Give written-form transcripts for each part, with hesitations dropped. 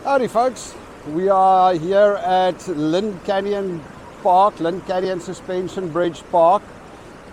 Howdy folks, we are here at Lynn Park, Lynn Canyon Suspension Bridge Park,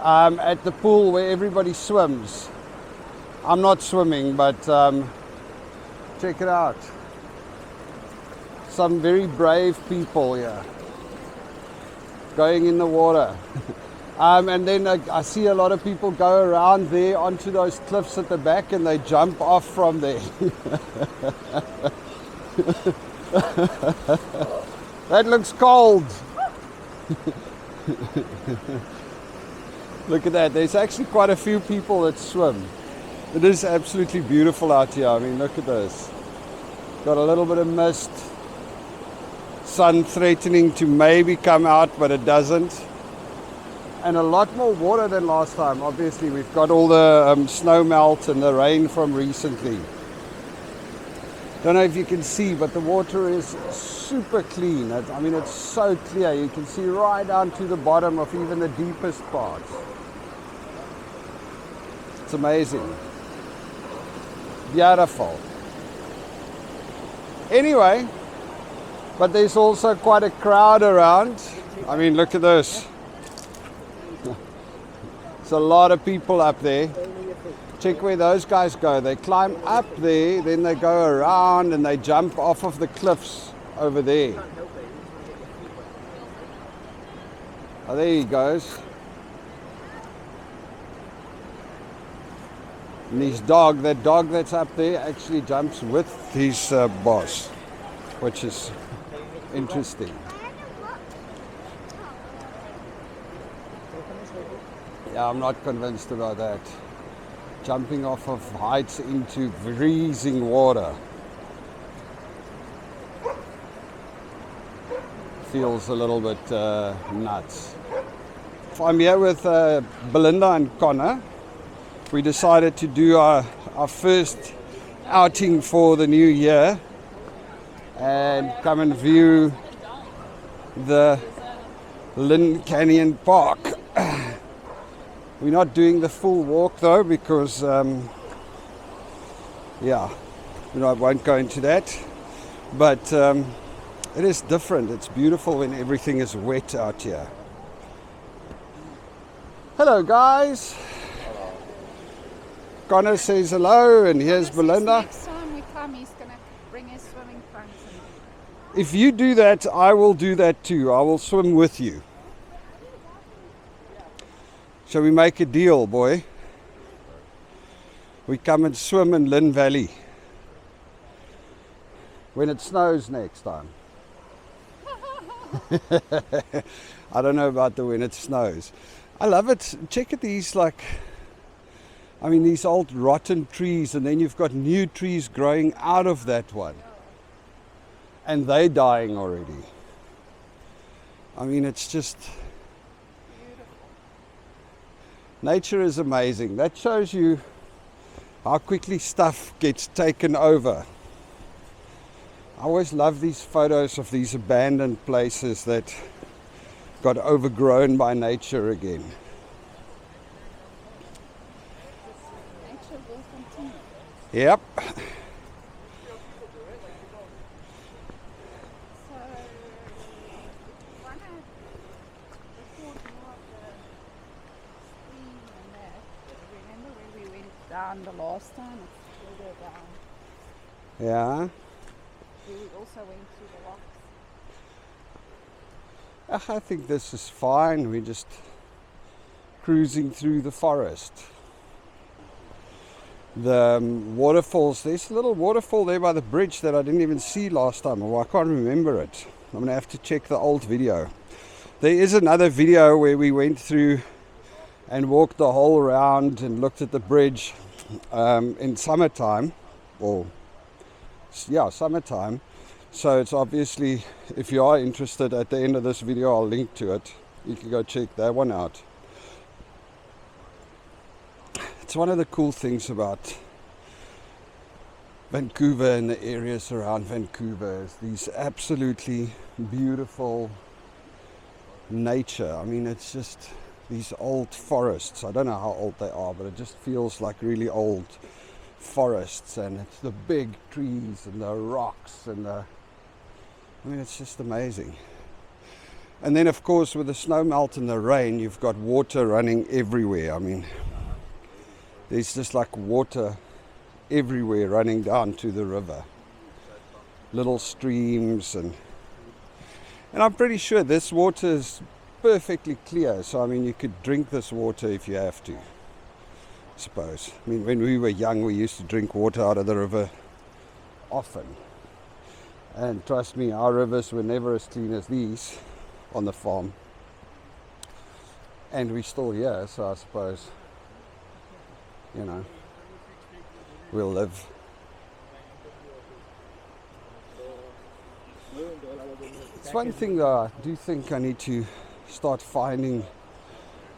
at the pool where everybody swims. I'm not swimming, but check it out. Some very brave people here going in the water. And then I see a lot of people go around there onto those cliffs at the back and they jump off from there. That looks cold. Look at that. There's actually quite a few people that swim. It is absolutely beautiful out here. I mean, look at this. Got a little bit of mist. Sun threatening to maybe come out, but it doesn't. And a lot more water than last time. Obviously, we've got all the snow melt and the rain from recently. Don't know if you can see, but the water is super clean. I mean, it's so clear. You can see right down to the bottom of even the deepest parts. It's amazing. Beautiful. Anyway, but there's also quite a crowd around. I mean, look at this. There's a lot of people up there. Check where those guys go. They climb up there, then they go around and they jump off of the cliffs over there. Oh, there he goes. And his dog, that dog that's up there, actually jumps with his boss, which is interesting. Yeah, I'm not convinced about that. Jumping off of heights into freezing water. Feels a little bit nuts. I'm here with Belinda and Connor. We decided to do our first outing for the new year and come and view the Lynn Canyon Park. We're not doing the full walk though because, yeah, I won't go into that. But it is different. It's beautiful when everything is wet out here. Hello guys. Hello. Connor says hello and here's Belinda. Next time we come, he's going to bring his swimming trunks. If you do that, I will do that too. I will swim with you. Shall we make a deal, boy? We come and swim in Lynn Valley when it snows next time. I don't know about the when it snows. I love it. Check at these, these old rotten trees, and then you've got new trees growing out of that one. And they're dying already. I mean, it's just... Nature is amazing. That shows you how quickly stuff gets taken over. I always love these photos of these abandoned places that got overgrown by nature again. Nature will continue. Yep. Down the last time, it's further down. Yeah. We also went through the rocks. I think this is fine. We're just cruising through the forest. The waterfalls, there's a little waterfall there by the bridge that I didn't even see last time, or I can't remember it. I'm going to have to check the old video. There is another video where we went through and walked the whole round and looked at the bridge in summertime, summertime. So it's obviously, if you are interested, at the end of this video I'll link to it. You can go check that one out. It's one of the cool things about Vancouver and the areas around Vancouver is these absolutely beautiful nature. I mean, it's just these old forests. I don't know how old they are, but it just feels like really old forests, and it's the big trees and the rocks and it's just amazing. And then of course with the snow melt and the rain, you've got water running everywhere. I mean, there's just like water everywhere running down to the river. Little streams, and I'm pretty sure this water is perfectly clear. So I mean, you could drink this water if you have to, I suppose. I mean, when we were young, we used to drink water out of the river often. And trust me, our rivers were never as clean as these on the farm. And we're still here, so I suppose, you know, we'll live. It's one thing that I do think I need to start finding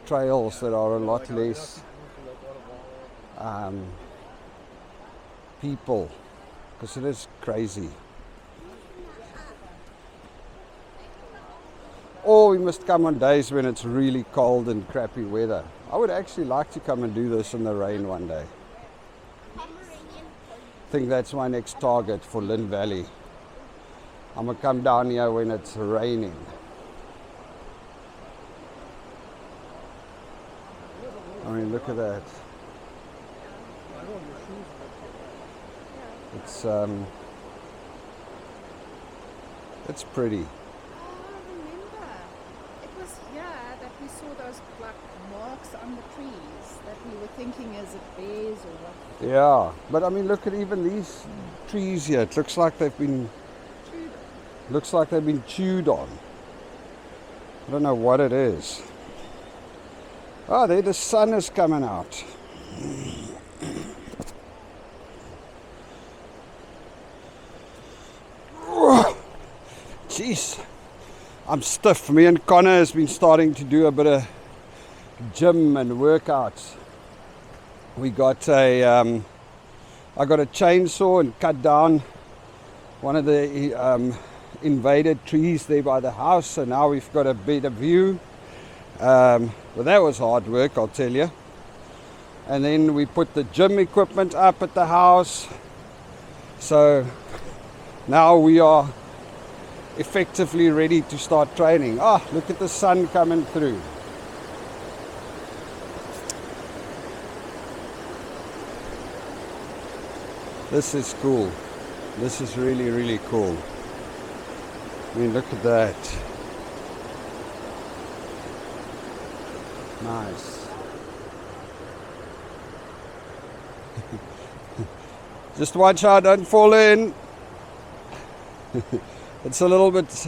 trails that are a lot less people, because it is crazy. Or we must come on days when it's really cold and crappy weather. I would actually like to come and do this in the rain one day. I think that's my next target for Lynn Valley. I'm going to come down here when it's raining. I mean, look at that. It's pretty. We saw those like marks on the trees that we were thinking, is it bears or what? Yeah, but I mean, look at even these trees here. It looks like they've been chewed on. I don't know what it is. Oh, there the sun is coming out. Jeez. I'm stiff. Me and Connor has been starting to do a bit of gym and workouts. I got a chainsaw and cut down one of the invaded trees there by the house, so now we've got a better view. Well, that was hard work, I'll tell you. And then we put the gym equipment up at the house, so now we are effectively ready to start training. Ah, look at the sun coming through. This is cool. This is really, really cool. I mean, look at that. Nice. Just watch out, don't fall in. It's a little bit,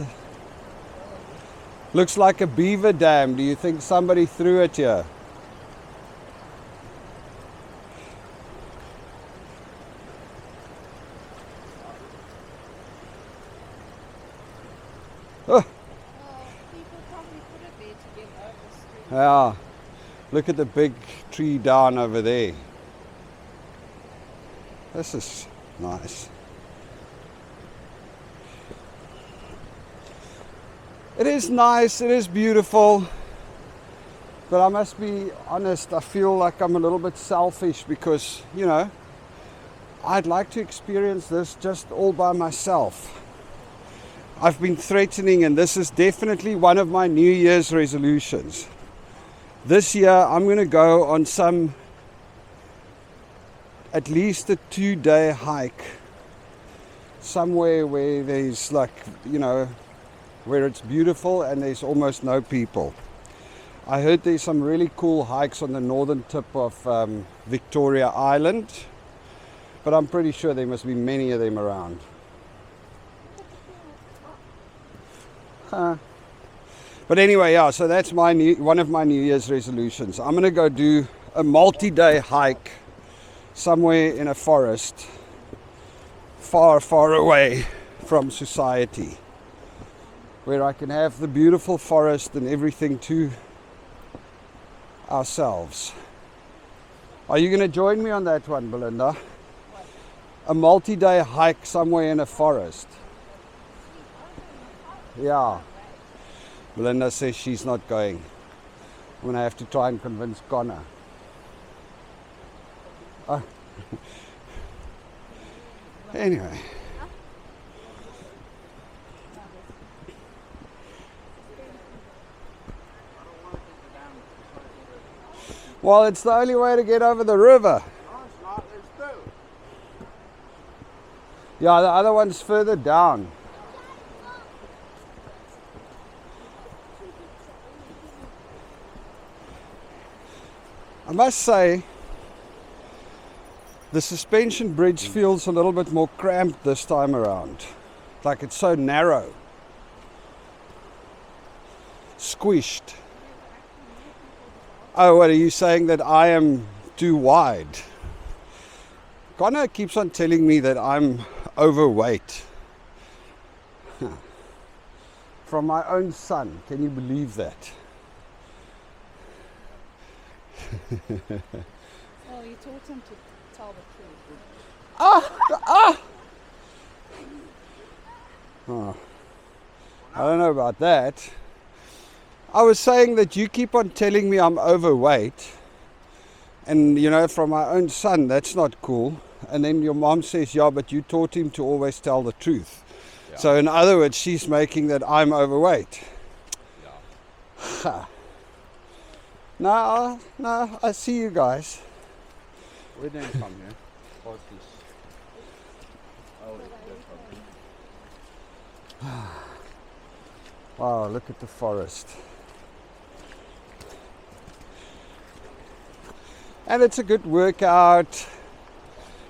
looks like a beaver dam. Do you think somebody threw it here? Oh. People probably put it there to get over the street. Yeah, look at the big tree down over there. This is nice. It is nice, it is beautiful, but I must be honest, I feel like I'm a little bit selfish because, you know, I'd like to experience this just all by myself. I've been threatening, and this is definitely one of my New Year's resolutions. This year I'm going to go on at least a 2-day hike somewhere where there's like, you know, where it's beautiful and there's almost no people. I heard there's some really cool hikes on the northern tip of Victoria Island, but I'm pretty sure there must be many of them around. But anyway, yeah, so that's one of my New Year's resolutions. I'm going to go do a multi-day hike somewhere in a forest far, far away from society, where I can have the beautiful forest and everything to ourselves. Are you going to join me on that one, Belinda? A multi-day hike somewhere in a forest. Yeah. Belinda says she's not going. I'm going to have to try and convince Connor. Anyway. Well, it's the only way to get over the river. No, it's not. There's two. Yeah, the other one's further down. I must say, the suspension bridge feels a little bit more cramped this time around. Like it's so narrow. Squished. Oh, what are you saying, that I am too wide? Connor keeps on telling me that I'm overweight. From my own son. Can you believe that? Well, you taught him to tell the truth. Oh, I don't know about that. I was saying that you keep on telling me I'm overweight. And, you know, from my own son, that's not cool. And then your mom says, yeah, but you taught him to always tell the truth. Yeah. So in other words, she's making that I'm overweight. Yeah. No, I see you guys. We didn't come here. What's this? Oh, that's okay. Wow, look at the forest. And it's a good workout.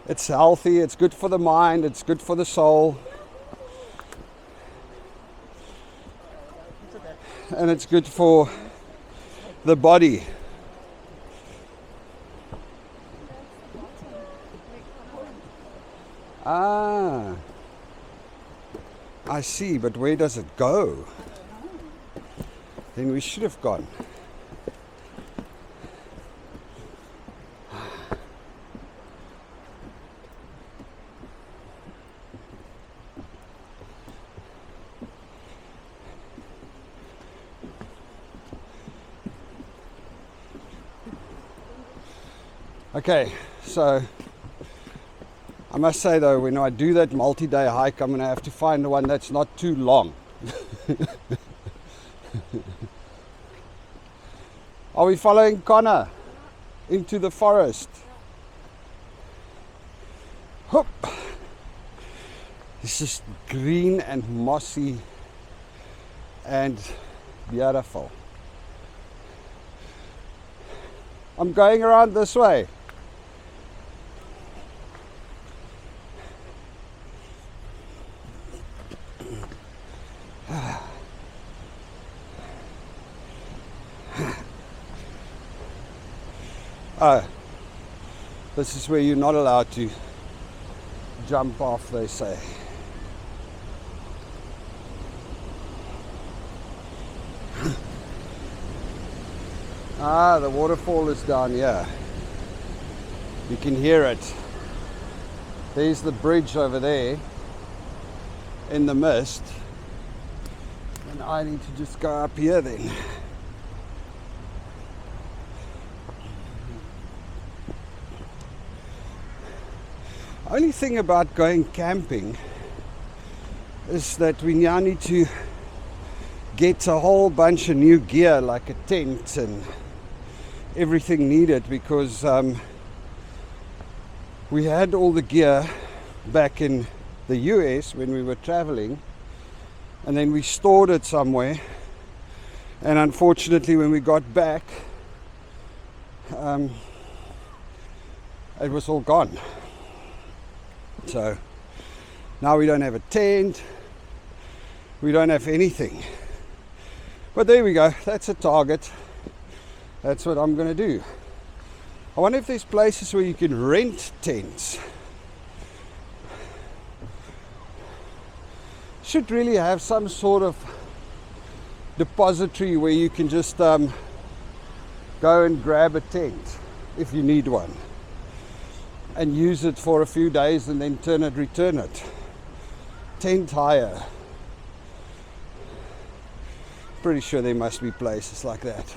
It's healthy, it's good for the mind, it's good for the soul. And it's good for the body. Ah, I see, but where does it go? Then we should have gone. Okay, so I must say though, when I do that multi-day hike, I'm going to have to find the one that's not too long. Are we following Connor into the forest? Hoop. This is green and mossy and beautiful. I'm going around this way. Oh, this is where you're not allowed to jump off, they say. Ah, the waterfall is down here. You can hear it. There's the bridge over there in the mist. And I need to just go up here then. Only thing about going camping is that we now need to get a whole bunch of new gear, like a tent and everything needed, because we had all the gear back in the US when we were traveling, and then we stored it somewhere, and unfortunately when we got back it was all gone. So now we don't have a tent, we don't have anything. But there we go, that's a target. That's what I'm going to do. I wonder if there's places where you can rent tents. Should really have some sort of depository where you can just go and grab a tent if you need one, and use it for a few days and then return it. Tent hire. Pretty sure there must be places like that.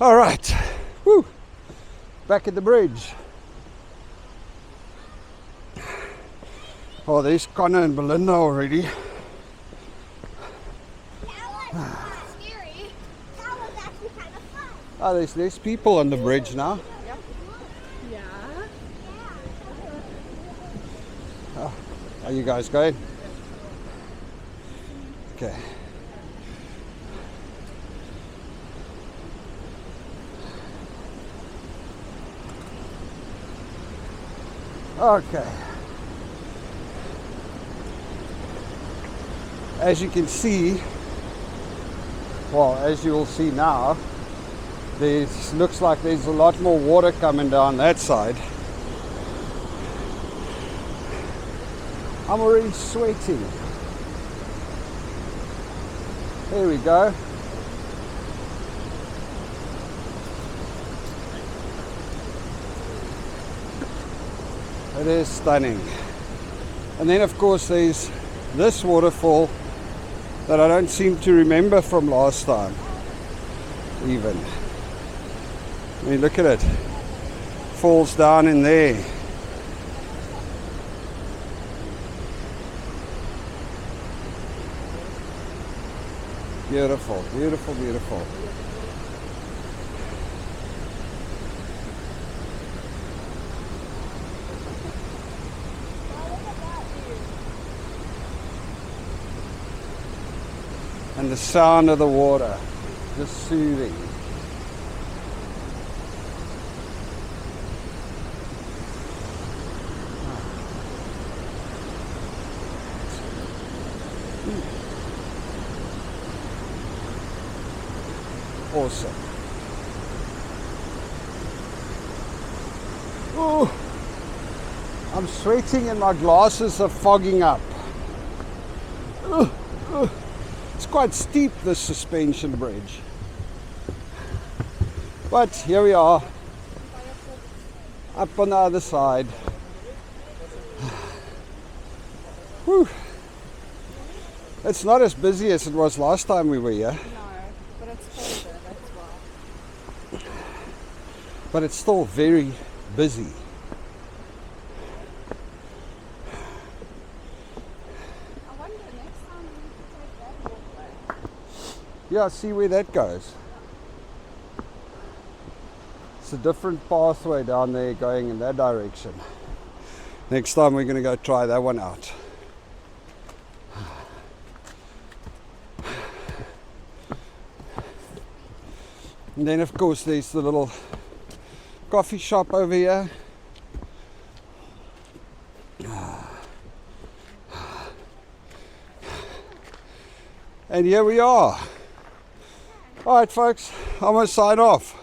All right, woo, back at the bridge. Oh, there's Connor and Belinda already. That was scary. That was actually kind of fun. Oh, there's less people on the bridge now. Yeah. Are you guys going? Okay. Okay. As you can see, well, as you will see now, looks like there's a lot more water coming down that side. I'm already sweating. There we go. It is stunning. And then of course there's this waterfall that I don't seem to remember from last time even. I mean, look at it. Falls down in there. Beautiful, beautiful, beautiful. And the sound of the water, just soothing. Awesome. Oh, I'm sweating and my glasses are fogging up. It's quite steep, this suspension bridge. But here we are, up on the other side. Whew. It's not as busy as it was last time we were here. No, but it's colder, that's why. But it's still very busy. I wonder next time we need to take that walkway. Yeah, see where that goes. It's a different pathway down there going in that direction. Next time we're going to go try that one out. And then of course there's the little coffee shop over here. And here we are. Alright folks, I'm going to sign off.